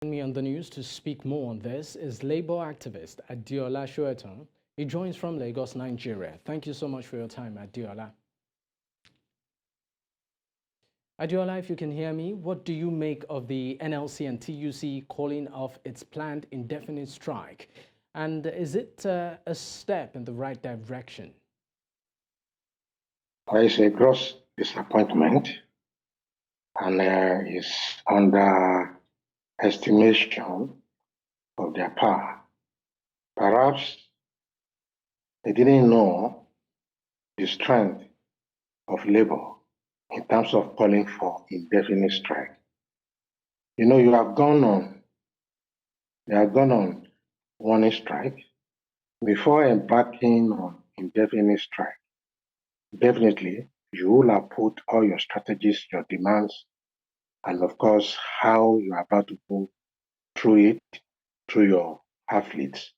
Joining me on the news to speak more on this is Labour activist Adeola Shoetan. He joins from Lagos, Nigeria. Thank you so much for your time, Adeola. Adeola, if you can hear me, what do you make of the NLC and TUC calling off its planned indefinite strike? And is it a step in the right direction? Well, it's a gross disappointment and is underestimation of their power. Perhaps they didn't know the strength of labor in terms of calling for indefinite strike. You know, they have gone on warning strike before embarking on indefinite strike. Definitely, you will have put all your strategies, your demands, and of course, how you are about to go through it, through your athletes.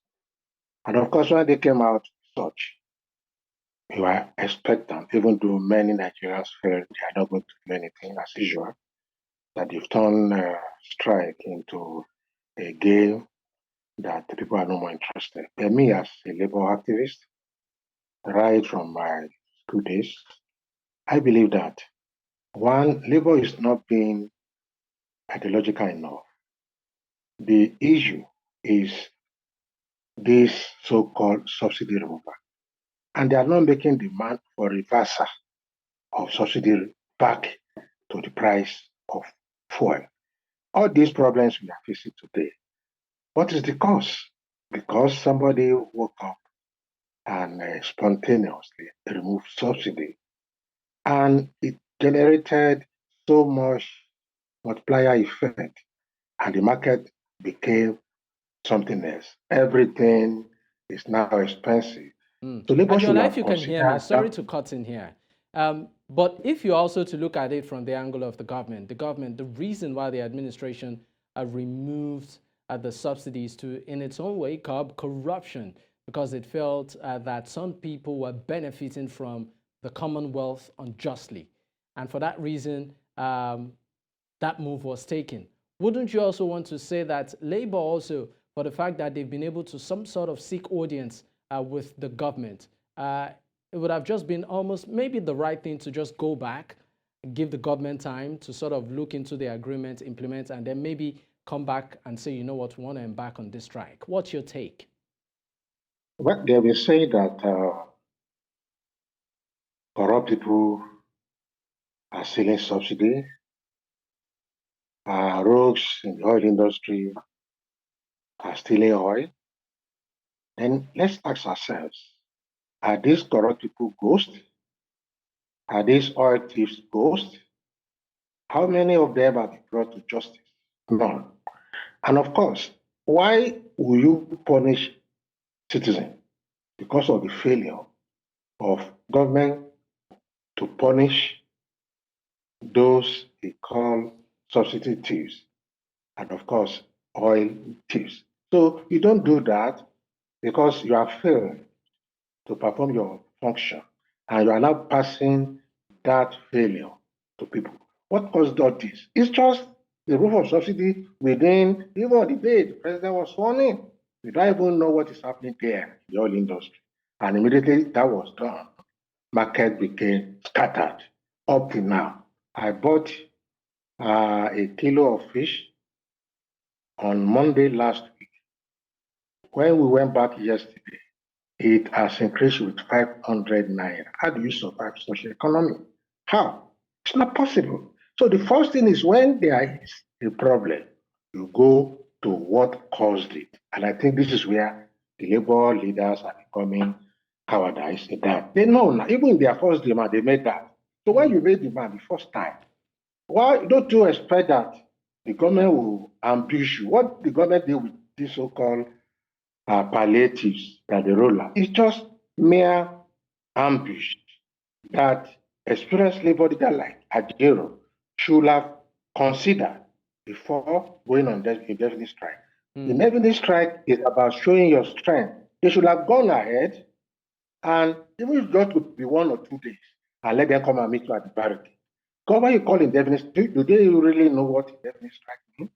And of course, when they came out such, you are expectant, even though many Nigerians felt they are not going to do anything as usual, that they've turned strike into a game that the people are no more interested. But me, as a labor activist, right from my school days, I believe that one, labor is not being ideological enough. The issue is this so-called subsidy removal. And they are not making demand for reversal of subsidy back to the price of fuel. All these problems we are facing today, what is the cause? Because somebody woke up and spontaneously removed subsidy, and it generated so much multiplier effect, and the market became something else. Everything is now expensive. So labor should Adeola, if have you can hear me, considered sorry that. to cut in here. But if you also to look at it from the angle of the reason why the administration removed the subsidies to, in its own way, curb corruption, because it felt that some people were benefiting from the Commonwealth unjustly. And for that reason, that move was taken. Wouldn't you also want to say that Labour also, for the fact that they've been able to some sort of seek audience with the government, it would have just been almost maybe the right thing to just go back, give the government time to sort of look into the agreement, implement, and then maybe come back and say, you know what, we want to embark on this strike. What's your take? Well, they will say that corrupt people are selling subsidy, rogues in the oil industry are stealing oil. Then let's ask ourselves, are these corrupt people ghosts? Are these oil thieves ghosts? How many of them have been brought to justice? None. And of course, why will you punish citizens? Because of the failure of government to punish those they call subsidy thieves, and of course, oil thieves. So you don't do that because you have failed to perform your function, and you are now passing that failure to people. What caused all this? It's just the roof of subsidy within even the day the president was sworn in. We don't even know what is happening there in the oil industry. And immediately that was done, market became scattered. Up to now, I bought a kilo of fish on Monday last week. When we went back yesterday, it has increased with 500 naira. How do you survive such an economy? How? It's not possible. So the first thing is when there is a problem, you go to what caused it. And I think this is where the labor leaders are becoming cowardice in that. They know now, even in their first demand, they made that. So when you made demand the first time, why don't you expect that the government will ambush you? What the government did with this so-called palliatives that they roll out is just mere ambush that experienced labor leader like Ajero should have considered before going on the indefinite strike. The indefinite strike is about showing your strength. They should have gone ahead and even if it could be 1 or 2 days and let them come and meet you at the barricade. Because when you call indefinite strike, do they really know what indefinite strike means?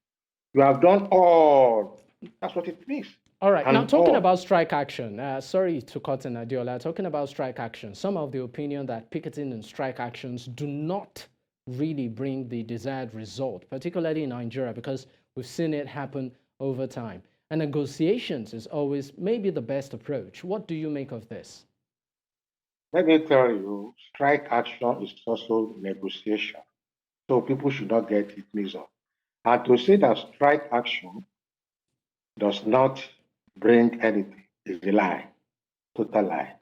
You have done all. That's what it means. All right. Now, And talking all. about strike action, sorry to cut in, Adeola, talking about strike action, some of the opinion that picketing and strike actions do not really bring the desired result, particularly in Nigeria, because we've seen it happen over time. And negotiations is always maybe the best approach. What do you make of this? Let me tell you, strike action is also negotiation. So people should not get it mixed up. And to say that strike action does not bring anything is a lie, total lie.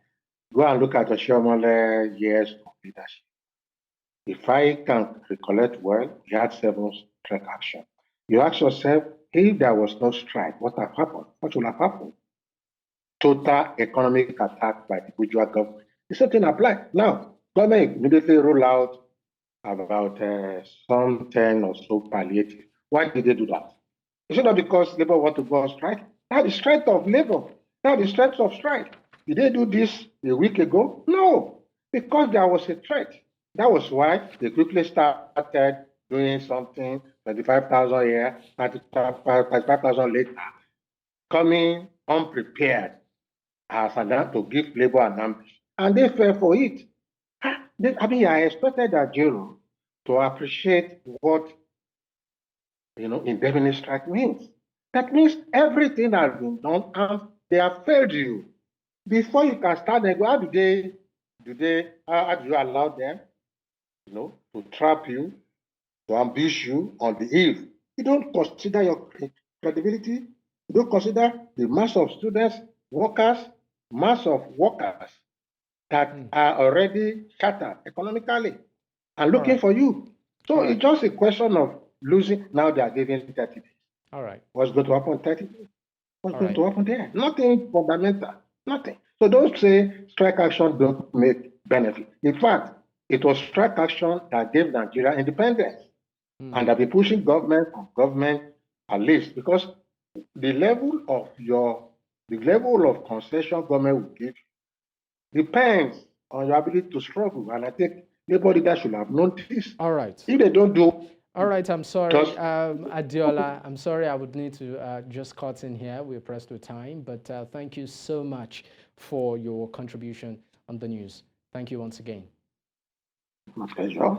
Go and look at the Shomole years of leadership. If I can recollect well, he had 7 strike action. You ask yourself, if there was no strike, what have happened? What would have happened? Total economic attack by the bourgeois government. The same thing applies. Now, government immediately roll out about some 10 or so palliative. Why did they do that? Is it not because labor want to go on strike? Now the strength of labor. Now the strength of strike. Did they do this a week ago? No, because there was a threat. That was why they quickly started doing something, 25,000 a year, 35,000 later, coming unprepared as an to give labor an ambush. And they fell for it. I expected that Jero to appreciate what indefinite strike means. That means everything has been done and they have failed you. Before you can start negotiating, how do you allow them, to trap you, to ambush you on the eve? You don't consider your credibility. You don't consider the mass of students, workers, mass of workers that are already shattered economically and looking for you. So it's just a question of losing. Now they are giving 30 days. All right. What's going to happen in 30 days? What's going to happen there? Nothing fundamental. Nothing. So don't say strike action don't make benefit. In fact, it was strike action that gave Nigeria independence. And that be pushing government at least, because the level of concession government will give depends on your ability to struggle. And I think labor leaders should have known this. All right. If they don't do. All right, I'm sorry, Adeola, I'm sorry, I would need to just cut in here. We're pressed with time, but thank you so much for your contribution on the news. Thank you once again. My pleasure.